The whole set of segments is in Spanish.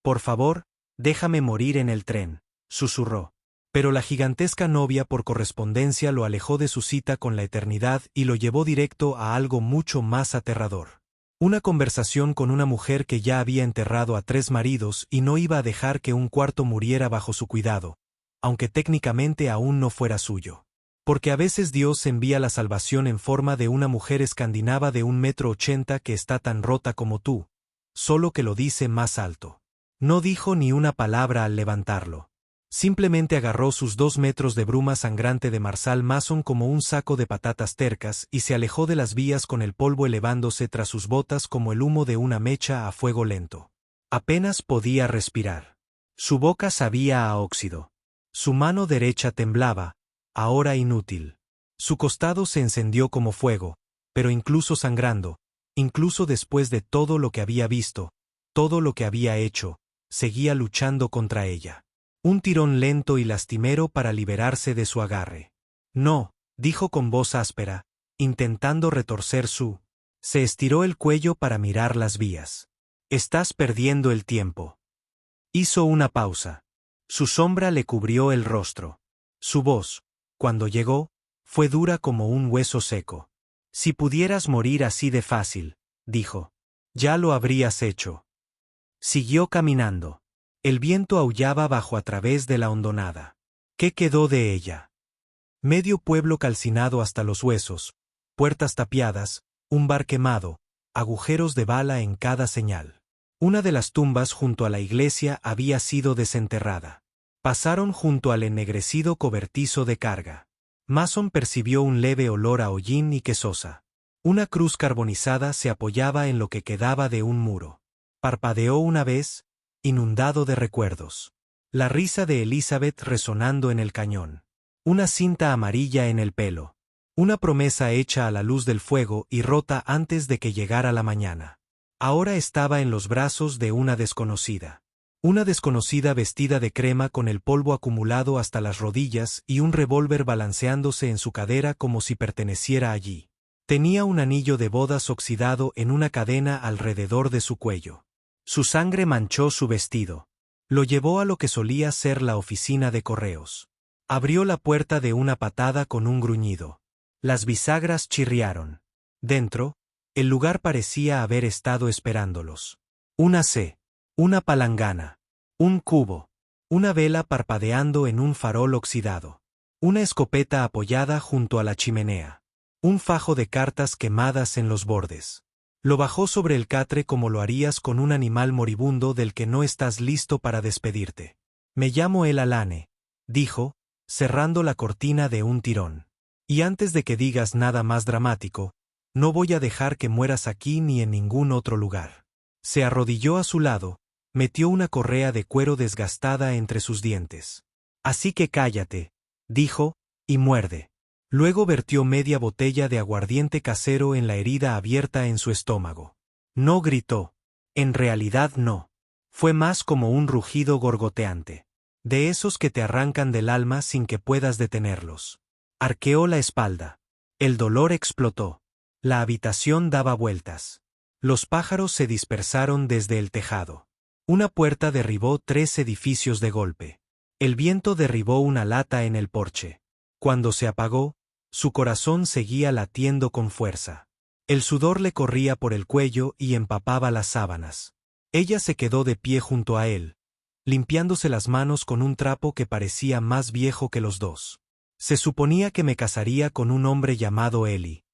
Por favor, déjame morir en el tren, susurró. Pero la gigantesca novia por correspondencia lo alejó de su cita con la eternidad y lo llevó directo a algo mucho más aterrador. Una conversación con una mujer que ya había enterrado a 3 maridos y no iba a dejar que un cuarto muriera bajo su cuidado, aunque técnicamente aún no fuera suyo. Porque a veces Dios envía la salvación en forma de una mujer escandinava de 1,80 m que está tan rota como tú, solo que lo dice más alto. No dijo ni una palabra al levantarlo. Simplemente agarró sus 2 metros de bruma sangrante de Marshall Mason como un saco de patatas tercas y se alejó de las vías con el polvo elevándose tras sus botas como el humo de una mecha a fuego lento. Apenas podía respirar. Su boca sabía a óxido. Su mano derecha temblaba, ahora inútil. Su costado se encendió como fuego, pero incluso sangrando, incluso después de todo lo que había visto, todo lo que había hecho, seguía luchando contra ella. Un tirón lento y lastimero para liberarse de su agarre. No, dijo con voz áspera, intentando retorcer su. Se estiró el cuello para mirar las vías. Estás perdiendo el tiempo. Hizo una pausa. Su sombra le cubrió el rostro. Su voz, cuando llegó, fue dura como un hueso seco. Si pudieras morir así de fácil, dijo. Ya lo habrías hecho. Siguió caminando. El viento aullaba bajo a través de la hondonada. ¿Qué quedó de ella? Medio pueblo calcinado hasta los huesos, puertas tapiadas, un bar quemado, agujeros de bala en cada señal. Una de las tumbas junto a la iglesia había sido desenterrada. Pasaron junto al ennegrecido cobertizo de carga. Mason percibió un leve olor a hollín y quesosa. Una cruz carbonizada se apoyaba en lo que quedaba de un muro. Parpadeó una vez, inundado de recuerdos. La risa de Elizabeth resonando en el cañón. Una cinta amarilla en el pelo. Una promesa hecha a la luz del fuego y rota antes de que llegara la mañana. Ahora estaba en los brazos de una desconocida. Una desconocida vestida de crema con el polvo acumulado hasta las rodillas y un revólver balanceándose en su cadera como si perteneciera allí. Tenía un anillo de bodas oxidado en una cadena alrededor de su cuello. Su sangre manchó su vestido. Lo llevó a lo que solía ser la oficina de correos. Abrió la puerta de una patada con un gruñido. Las bisagras chirriaron. Dentro, el lugar parecía haber estado esperándolos. Una C, una palangana, un cubo, una vela parpadeando en un farol oxidado, una escopeta apoyada junto a la chimenea, un fajo de cartas quemadas en los bordes. Lo bajó sobre el catre como lo harías con un animal moribundo del que no estás listo para despedirte. Me llamo El Alane, dijo, cerrando la cortina de un tirón. Y antes de que digas nada más dramático, no voy a dejar que mueras aquí ni en ningún otro lugar. Se arrodilló a su lado, metió una correa de cuero desgastada entre sus dientes. Así que cállate, dijo, y muerde. Luego vertió media botella de aguardiente casero en la herida abierta en su estómago. No gritó. En realidad no. Fue más como un rugido gorgoteante. De esos que te arrancan del alma sin que puedas detenerlos. Arqueó la espalda. El dolor explotó. La habitación daba vueltas. Los pájaros se dispersaron desde el tejado. Una puerta derribó 3 edificios de golpe. El viento derribó una lata en el porche. Cuando se apagó, su corazón seguía latiendo con fuerza. El sudor le corría por el cuello y empapaba las sábanas. Ella se quedó de pie junto a él, limpiándose las manos con un trapo que parecía más viejo que los dos. Se suponía que me casaría con un hombre llamado Eli,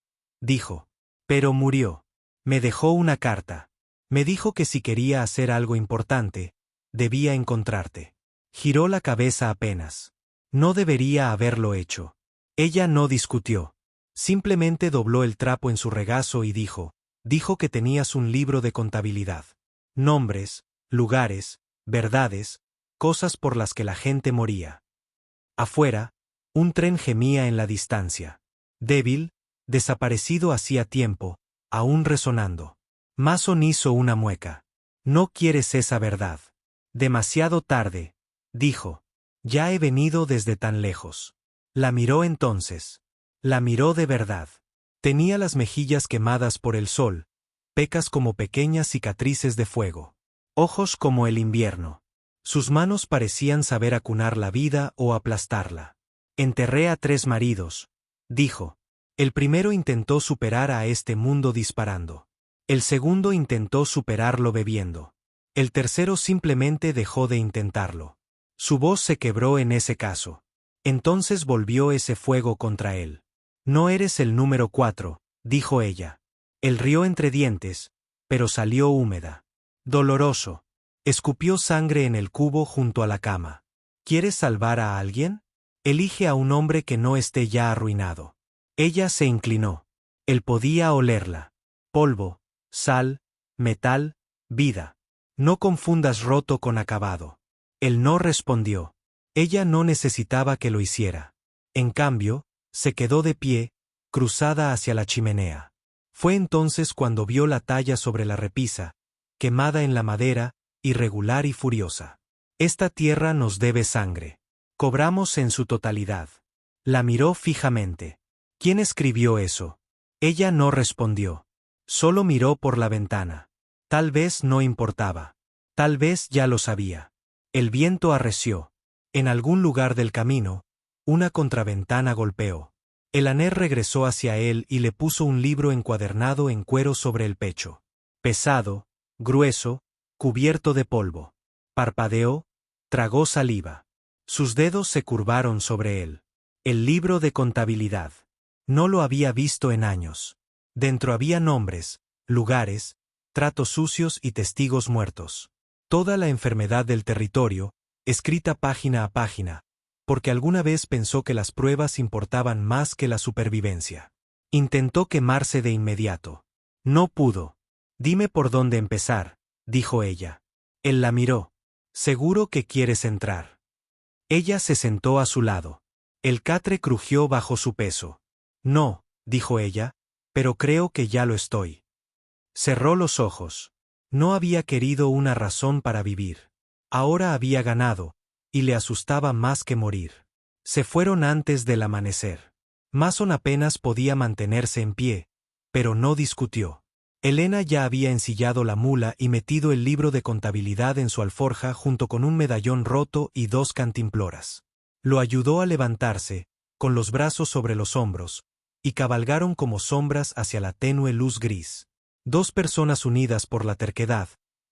dijo. Pero murió. Me dejó una carta. Me dijo que si quería hacer algo importante, debía encontrarte. Giró la cabeza apenas. No debería haberlo hecho. Ella no discutió. Simplemente dobló el trapo en su regazo y dijo que tenías un libro de contabilidad. Nombres, lugares, verdades, cosas por las que la gente moría. Afuera, un tren gemía en la distancia. Débil, desaparecido hacía tiempo, aún resonando. Mason hizo una mueca. No quieres esa verdad. Demasiado tarde, dijo. Ya he venido desde tan lejos. La miró entonces. La miró de verdad. Tenía las mejillas quemadas por el sol, pecas como pequeñas cicatrices de fuego. ojos como el invierno. Sus manos parecían saber acunar la vida o aplastarla. Enterré a 3 maridos, dijo. El primero intentó superar a este mundo disparando. El segundo intentó superarlo bebiendo. El tercero simplemente dejó de intentarlo. Su voz se quebró en ese caso. Entonces volvió ese fuego contra él. No eres el número 4, dijo ella. Él rió entre dientes, pero salió húmeda. Doloroso. Escupió sangre en el cubo junto a la cama. ¿Quieres salvar a alguien? Elige a un hombre que no esté ya arruinado. Ella se inclinó. Él podía olerla. Polvo, sal, metal, vida. No confundas roto con acabado. Él no respondió. Ella no necesitaba que lo hiciera. En cambio, se quedó de pie, cruzada hacia la chimenea. Fue entonces cuando vio la talla sobre la repisa, quemada en la madera, irregular y furiosa. Esta tierra nos debe sangre. Cobramos en su totalidad. La miró fijamente. ¿Quién escribió eso? Ella no respondió. Solo miró por la ventana. Tal vez no importaba. Tal vez ya lo sabía. El viento arreció. En algún lugar del camino, una contraventana golpeó. El Aner regresó hacia él y le puso un libro encuadernado en cuero sobre el pecho. Pesado, grueso, cubierto de polvo. Parpadeó, tragó saliva. Sus dedos se curvaron sobre él. El libro de contabilidad. No lo había visto en años. Dentro había nombres, lugares, tratos sucios y testigos muertos. Toda la enfermedad del territorio, escrita página a página, porque alguna vez pensó que las pruebas importaban más que la supervivencia. Intentó quemarse de inmediato. No pudo. Dime por dónde empezar, dijo ella. Él la miró. Seguro que quieres entrar. Ella se sentó a su lado. El catre crujió bajo su peso. No, dijo ella, pero creo que ya lo estoy. Cerró los ojos. No había querido una razón para vivir. Ahora había ganado, y le asustaba más que morir. Se fueron antes del amanecer. Mason apenas podía mantenerse en pie, pero no discutió. Elena ya había ensillado la mula y metido el libro de contabilidad en su alforja junto con un medallón roto y 2 cantimploras. Lo ayudó a levantarse, con los brazos sobre los hombros, y cabalgaron como sombras hacia la tenue luz gris. 2 personas unidas por la terquedad,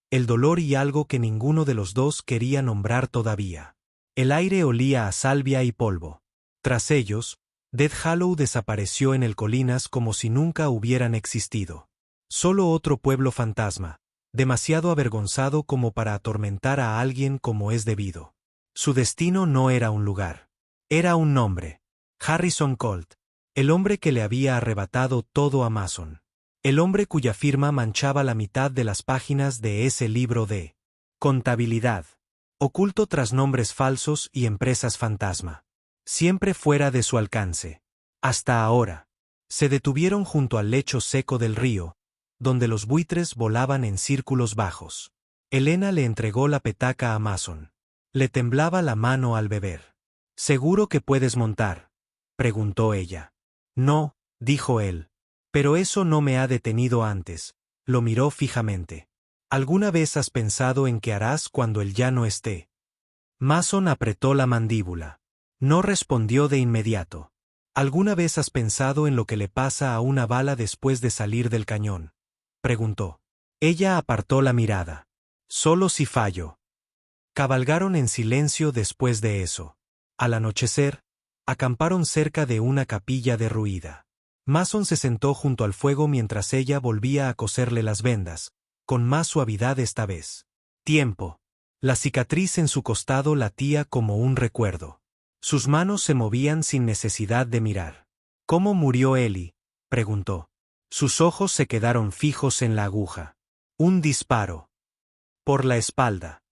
el dolor y algo que ninguno de los dos quería nombrar todavía. El aire olía a salvia y polvo. Tras ellos, Death Hallow desapareció en el colinas como si nunca hubieran existido. Solo otro pueblo fantasma, demasiado avergonzado como para atormentar a alguien como es debido. Su destino no era un lugar. Era un nombre. Harrison Colt, el hombre que le había arrebatado todo a Mason. El hombre cuya firma manchaba la mitad de las páginas de ese libro de contabilidad, oculto tras nombres falsos y empresas fantasma. Siempre fuera de su alcance. Hasta ahora. Se detuvieron junto al lecho seco del río, donde los buitres volaban en círculos bajos. Elena le entregó la petaca a Mason. Le temblaba la mano al beber. ¿Seguro que puedes montar?, preguntó ella. No, dijo él. Pero eso no me ha detenido antes. Lo miró fijamente. ¿Alguna vez has pensado en qué harás cuando él ya no esté? Mason apretó la mandíbula. No respondió de inmediato. ¿Alguna vez has pensado en lo que le pasa a una bala después de salir del cañón?, preguntó. Ella apartó la mirada. Solo si fallo. Cabalgaron en silencio después de eso. Al anochecer, acamparon cerca de una capilla derruida. Mason se sentó junto al fuego mientras ella volvía a coserle las vendas, con más suavidad esta vez. Tiempo. La cicatriz en su costado latía como un recuerdo. Sus manos se movían sin necesidad de mirar. ¿Cómo murió Ellie?, preguntó. Sus ojos se quedaron fijos en la aguja. Un disparo. Por la espalda.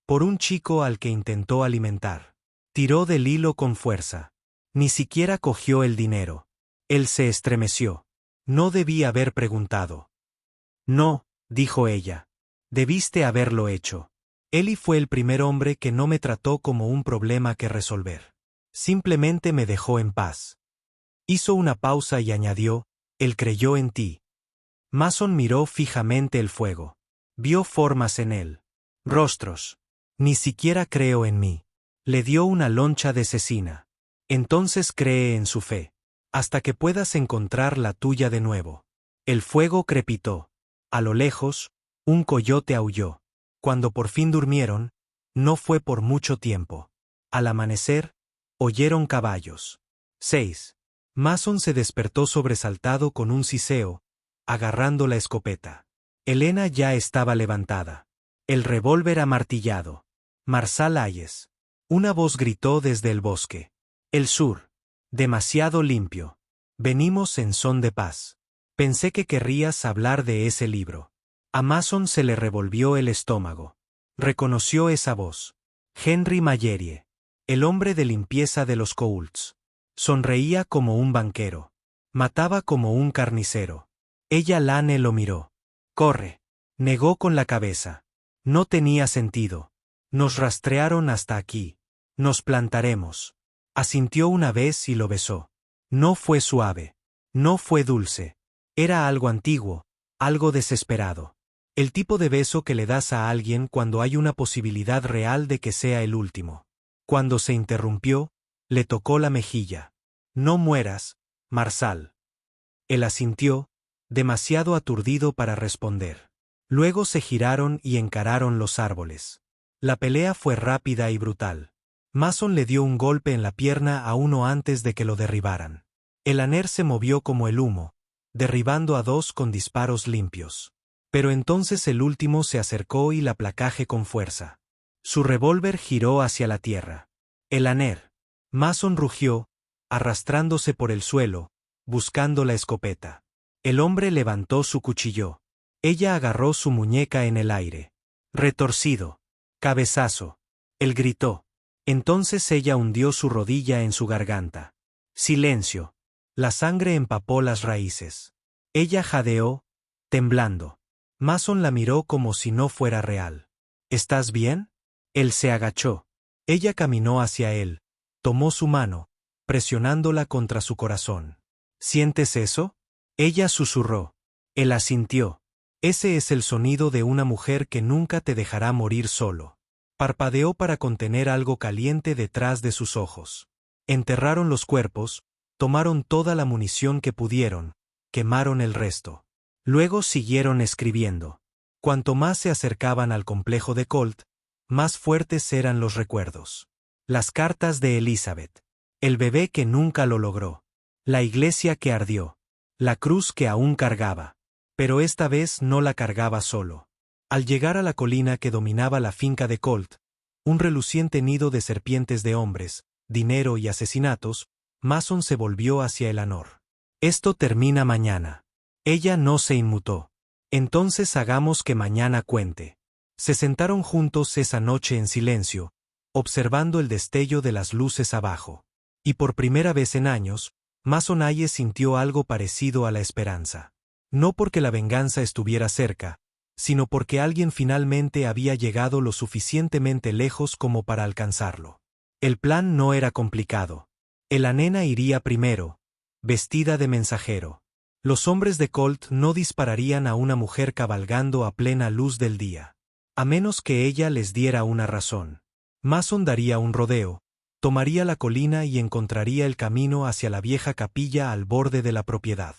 Por un chico al que intentó alimentar. Tiró del hilo con fuerza. Ni siquiera cogió el dinero. Él se estremeció. No debí haber preguntado. No, dijo ella. Debiste haberlo hecho. Ellie fue el primer hombre que no me trató como un problema que resolver. Simplemente me dejó en paz. Hizo una pausa y añadió, él creyó en ti. Mason miró fijamente el fuego. Vio formas en él. Rostros. Ni siquiera creo en mí. Le dio una loncha de cecina. Entonces cree en su fe. Hasta que puedas encontrar la tuya de nuevo. El fuego crepitó. A lo lejos, un coyote aulló. Cuando por fin durmieron, no fue por mucho tiempo. Al amanecer, oyeron caballos. 6. Mason se despertó sobresaltado con un siseo, agarrando la escopeta. Elena ya estaba levantada. El revólver amartillado. Marsal Hayes. Una voz gritó desde el bosque. El sur. Demasiado limpio. Venimos en son de paz. Pensé que querrías hablar de ese libro. A Mason se le revolvió el estómago. Reconoció esa voz. Henry Mallerie. El hombre de limpieza de los Coults. Sonreía como un banquero. Mataba como un carnicero. Ella Lane lo miró. Corre. Negó con la cabeza. No tenía sentido. Nos rastrearon hasta aquí. Nos plantaremos. Asintió una vez y lo besó. No fue suave. No fue dulce. Era algo antiguo, algo desesperado. El tipo de beso que le das a alguien cuando hay una posibilidad real de que sea el último. Cuando se interrumpió, le tocó la mejilla. No mueras, Marsal. Él asintió, demasiado aturdido para responder. Luego se giraron y encararon los árboles. La pelea fue rápida y brutal. Mason le dio un golpe en la pierna a uno antes de que lo derribaran. El aner se movió como el humo, derribando a dos con disparos limpios. Pero entonces el último se acercó y la placaje con fuerza. Su revólver giró hacia la tierra. El aner. Mason rugió, arrastrándose por el suelo, buscando la escopeta. El hombre levantó su cuchillo. Ella agarró su muñeca en el aire. Retorcido. Cabezazo. Él gritó. Entonces ella hundió su rodilla en su garganta. Silencio. La sangre empapó las raíces. Ella jadeó, temblando. Mason la miró como si no fuera real. ¿Estás bien? Él se agachó. Ella caminó hacia él, tomó su mano, presionándola contra su corazón. ¿Sientes eso? Ella susurró. Él asintió. Ese es el sonido de una mujer que nunca te dejará morir solo. Parpadeó para contener algo caliente detrás de sus ojos. Enterraron los cuerpos, tomaron toda la munición que pudieron, quemaron el resto. Luego siguieron escribiendo. Cuanto más se acercaban al complejo de Colt, más fuertes eran los recuerdos. Las cartas de Elizabeth. El bebé que nunca lo logró. La iglesia que ardió. La cruz que aún cargaba. Pero esta vez no la cargaba solo. Al llegar a la colina que dominaba la finca de Colt, un reluciente nido de serpientes de hombres, dinero y asesinatos, Mason se volvió hacia Eleanor. Esto termina mañana. Ella no se inmutó. Entonces hagamos que mañana cuente. Se sentaron juntos esa noche en silencio, observando el destello de las luces abajo. Y por primera vez en años, Mason Hayes sintió algo parecido a la esperanza. No porque la venganza estuviera cerca, sino porque alguien finalmente había llegado lo suficientemente lejos como para alcanzarlo. El plan no era complicado. La nena iría primero, vestida de mensajero. Los hombres de Colt no dispararían a una mujer cabalgando a plena luz del día. A menos que ella les diera una razón. Mason daría un rodeo, tomaría la colina y encontraría el camino hacia la vieja capilla al borde de la propiedad.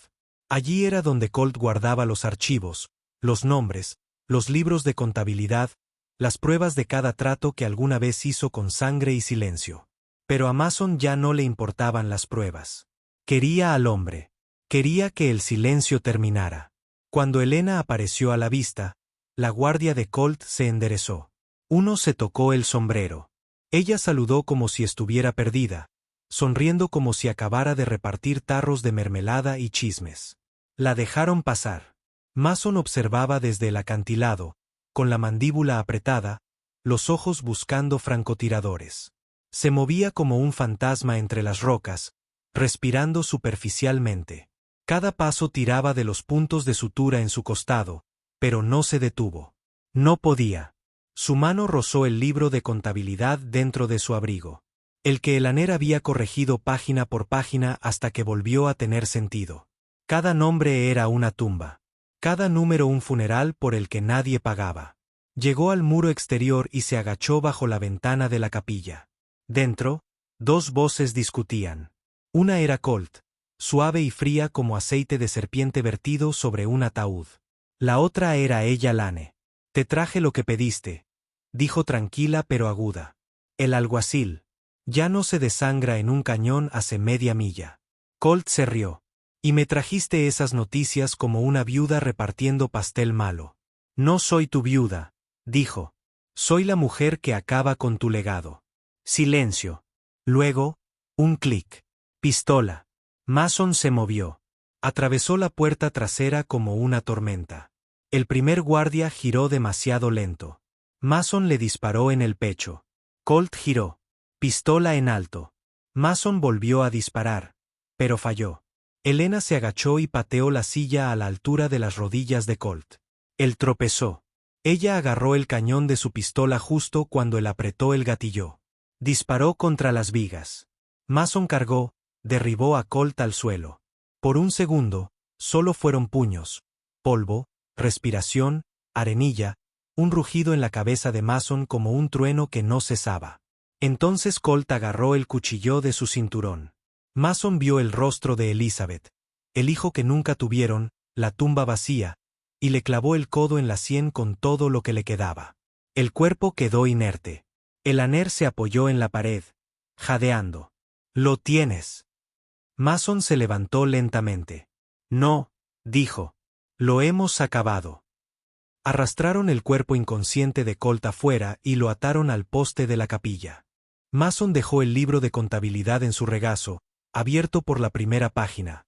Allí era donde Colt guardaba los archivos, los nombres, los libros de contabilidad, las pruebas de cada trato que alguna vez hizo con sangre y silencio. Pero a Mason ya no le importaban las pruebas. Quería al hombre. Quería que el silencio terminara. Cuando Elena apareció a la vista, la guardia de Colt se enderezó. Uno se tocó el sombrero. Ella saludó como si estuviera perdida, sonriendo como si acabara de repartir tarros de mermelada y chismes. La dejaron pasar. Mason observaba desde el acantilado, con la mandíbula apretada, los ojos buscando francotiradores. Se movía como un fantasma entre las rocas, respirando superficialmente. Cada paso tiraba de los puntos de sutura en su costado, pero no se detuvo. No podía. Su mano rozó el libro de contabilidad dentro de su abrigo. El que Eleanor había corregido página por página hasta que volvió a tener sentido. Cada nombre era una tumba. Cada número un funeral por el que nadie pagaba. Llegó al muro exterior y se agachó bajo la ventana de la capilla. Dentro, dos voces discutían. Una era Colt, suave y fría como aceite de serpiente vertido sobre un ataúd. La otra era ella Lane. Te traje lo que pediste, dijo tranquila pero aguda. El alguacil. Ya no se desangra en un cañón hace media milla. Colt se rió. Y me trajiste esas noticias como una viuda repartiendo pastel malo. No soy tu viuda, dijo. Soy la mujer que acaba con tu legado. Silencio. Luego, un clic. Pistola. Mason se movió. Atravesó la puerta trasera como una tormenta. El primer guardia giró demasiado lento. Mason le disparó en el pecho. Colt giró. Pistola en alto. Mason volvió a disparar, pero falló. Elena se agachó y pateó la silla a la altura de las rodillas de Colt. Él tropezó. Ella agarró el cañón de su pistola justo cuando él apretó el gatillo. Disparó contra las vigas. Mason cargó, derribó a Colt al suelo. Por un segundo, solo fueron puños, polvo, respiración, arenilla, un rugido en la cabeza de Mason como un trueno que no cesaba. Entonces Colt agarró el cuchillo de su cinturón. Mason vio el rostro de Elizabeth, el hijo que nunca tuvieron, la tumba vacía, y le clavó el codo en la sien con todo lo que le quedaba. El cuerpo quedó inerte. El aner se apoyó en la pared, jadeando. «Lo tienes». Mason se levantó lentamente. «No», dijo. «Lo hemos acabado». Arrastraron el cuerpo inconsciente de Colt afuera y lo ataron al poste de la capilla. Mason dejó el libro de contabilidad en su regazo, abierto por la primera página.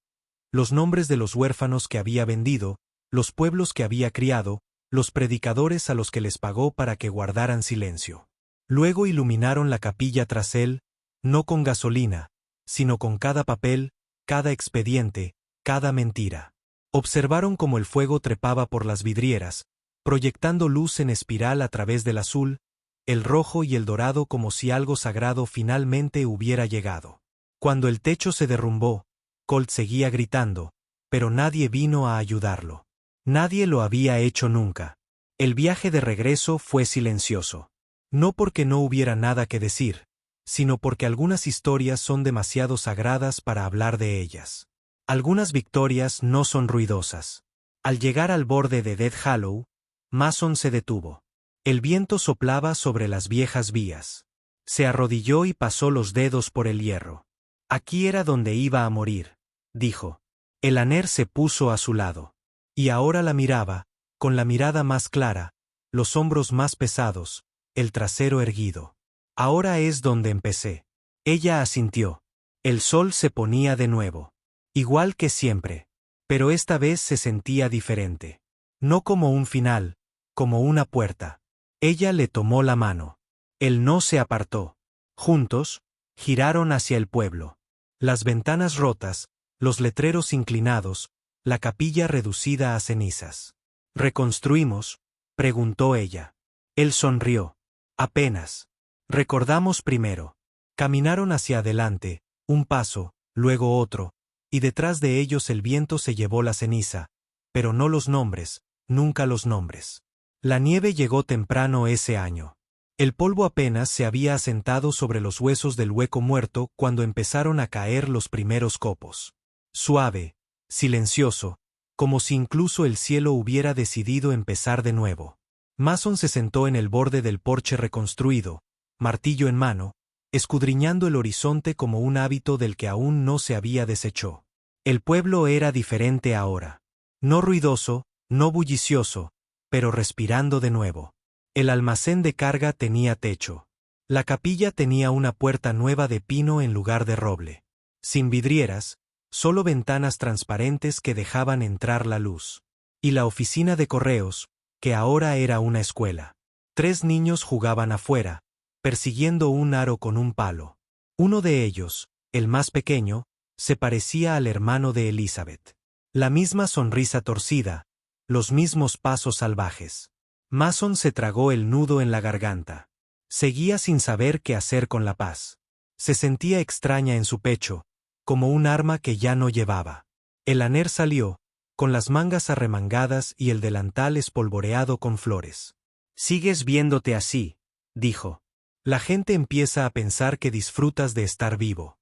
Los nombres de los huérfanos que había vendido, los pueblos que había criado, los predicadores a los que les pagó para que guardaran silencio. Luego iluminaron la capilla tras él, no con gasolina, sino con cada papel, cada expediente, cada mentira. Observaron cómo el fuego trepaba por las vidrieras, proyectando luz en espiral a través del azul, el rojo y el dorado como si algo sagrado finalmente hubiera llegado. Cuando el techo se derrumbó, Colt seguía gritando, pero nadie vino a ayudarlo. Nadie lo había hecho nunca. El viaje de regreso fue silencioso. No porque no hubiera nada que decir, sino porque algunas historias son demasiado sagradas para hablar de ellas. Algunas victorias no son ruidosas. Al llegar al borde de Death Hollow, Mason se detuvo. El viento soplaba sobre las viejas vías. Se arrodilló y pasó los dedos por el hierro. Aquí era donde iba a morir, dijo. El aner se puso a su lado. Y ahora la miraba, con la mirada más clara, los hombros más pesados, el trasero erguido. Ahora es donde empecé. Ella asintió. El sol se ponía de nuevo. Igual que siempre. Pero esta vez se sentía diferente. No como un final, como una puerta. Ella le tomó la mano. Él no se apartó. Juntos, giraron hacia el pueblo. Las ventanas rotas, los letreros inclinados, la capilla reducida a cenizas. ¿Reconstruimos?, preguntó ella. Él sonrió. Apenas. Recordamos primero. Caminaron hacia adelante, un paso, luego otro, y detrás de ellos el viento se llevó la ceniza, pero no los nombres, nunca los nombres. La nieve llegó temprano ese año. El polvo apenas se había asentado sobre los huesos del hueco muerto cuando empezaron a caer los primeros copos. Suave, silencioso, como si incluso el cielo hubiera decidido empezar de nuevo. Mason se sentó en el borde del porche reconstruido, martillo en mano, escudriñando el horizonte como un hábito del que aún no se había deshecho. El pueblo era diferente ahora. No ruidoso, no bullicioso, pero respirando de nuevo. El almacén de carga tenía techo. La capilla tenía una puerta nueva de pino en lugar de roble. Sin vidrieras, solo ventanas transparentes que dejaban entrar la luz. Y la oficina de correos, que ahora era una escuela. 3 niños jugaban afuera, persiguiendo un aro con un palo. Uno de ellos, el más pequeño, se parecía al hermano de Elizabeth. La misma sonrisa torcida, los mismos pasos salvajes. Mason se tragó el nudo en la garganta. Seguía sin saber qué hacer con la paz. Se sentía extraña en su pecho, como un arma que ya no llevaba. El aner salió, con las mangas arremangadas y el delantal espolvoreado con flores. Sigues viéndote así, dijo. La gente empieza a pensar que disfrutas de estar vivo.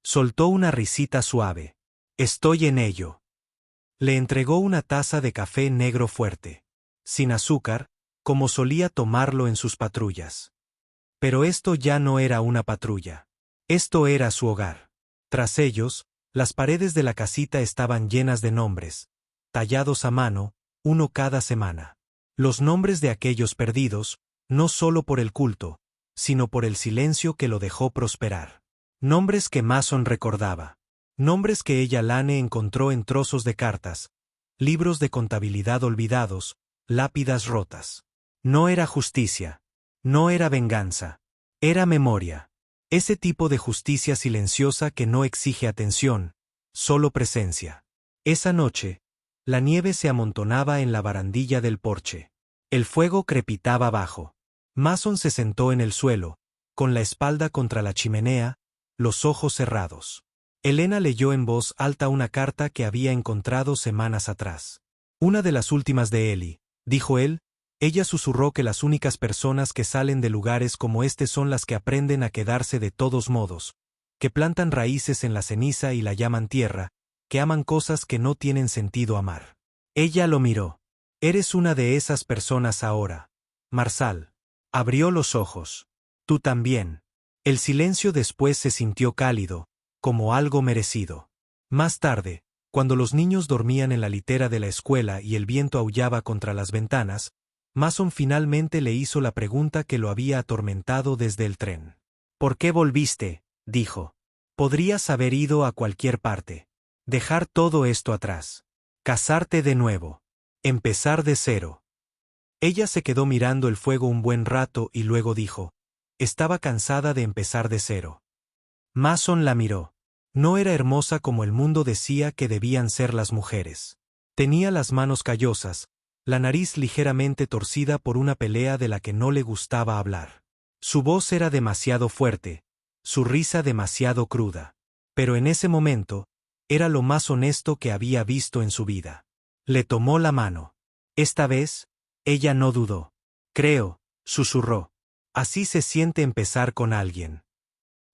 Soltó una risita suave. Estoy en ello. Le entregó una taza de café negro fuerte, sin azúcar, como solía tomarlo en sus patrullas. Pero esto ya no era una patrulla. Esto era su hogar. Tras ellos, las paredes de la casita estaban llenas de nombres, tallados a mano, uno cada semana. Los nombres de aquellos perdidos, no solo por el culto, sino por el silencio que lo dejó prosperar. Nombres que Mason recordaba. Nombres que ella Lane encontró en trozos de cartas, libros de contabilidad olvidados, lápidas rotas. No era justicia. No era venganza. Era memoria. Ese tipo de justicia silenciosa que no exige atención, solo presencia. Esa noche, la nieve se amontonaba en la barandilla del porche. El fuego crepitaba abajo. Mason se sentó en el suelo, con la espalda contra la chimenea, los ojos cerrados. Elena leyó en voz alta una carta que había encontrado semanas atrás. Una de las últimas de Ellie, dijo él. Ella susurró que las únicas personas que salen de lugares como este son las que aprenden a quedarse de todos modos, que plantan raíces en la ceniza y la llaman tierra, que aman cosas que no tienen sentido amar. Ella lo miró. Eres una de esas personas ahora, Marsal. Abrió los ojos. Tú también. El silencio después se sintió cálido, como algo merecido. Más tarde, cuando los niños dormían en la litera de la escuela y el viento aullaba contra las ventanas, Mason finalmente le hizo la pregunta que lo había atormentado desde el tren. ¿Por qué volviste?, dijo. Podrías haber ido a cualquier parte. Dejar todo esto atrás. Casarte de nuevo. Empezar de cero. Ella se quedó mirando el fuego un buen rato y luego dijo, estaba cansada de empezar de cero. Mason la miró. No era hermosa como el mundo decía que debían ser las mujeres. Tenía las manos callosas, la nariz ligeramente torcida por una pelea de la que no le gustaba hablar. Su voz era demasiado fuerte, su risa demasiado cruda. Pero en ese momento, era lo más honesto que había visto en su vida. Le tomó la mano. Esta vez, ella no dudó. Creo, susurró. Así se siente empezar con alguien.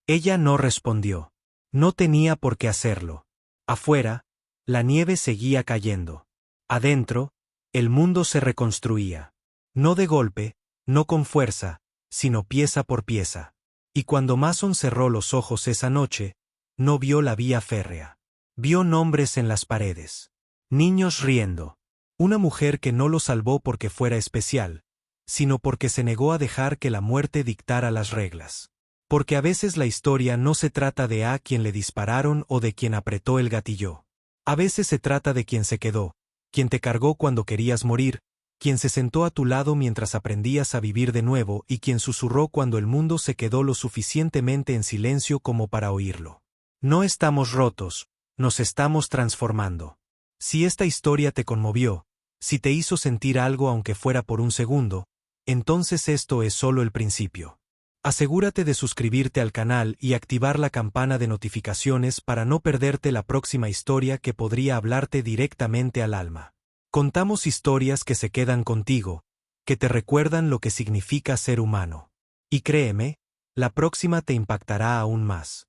Ella no respondió. No tenía por qué hacerlo. Afuera, la nieve seguía cayendo. Adentro, el mundo se reconstruía. No de golpe, no con fuerza, sino pieza por pieza. Y cuando Mason cerró los ojos esa noche, no vio la vía férrea. Vio nombres en las paredes. Niños riendo. Una mujer que no lo salvó porque fuera especial, sino porque se negó a dejar que la muerte dictara las reglas. Porque a veces la historia no se trata de a quien le dispararon o de quien apretó el gatillo. A veces se trata de quien se quedó, quien te cargó cuando querías morir, quien se sentó a tu lado mientras aprendías a vivir de nuevo y quien susurró cuando el mundo se quedó lo suficientemente en silencio como para oírlo. No estamos rotos, nos estamos transformando. Si esta historia te conmovió, si te hizo sentir algo aunque fuera por un segundo, entonces esto es solo el principio. Asegúrate de suscribirte al canal y activar la campana de notificaciones para no perderte la próxima historia que podría hablarte directamente al alma. Contamos historias que se quedan contigo, que te recuerdan lo que significa ser humano. Y créeme, la próxima te impactará aún más.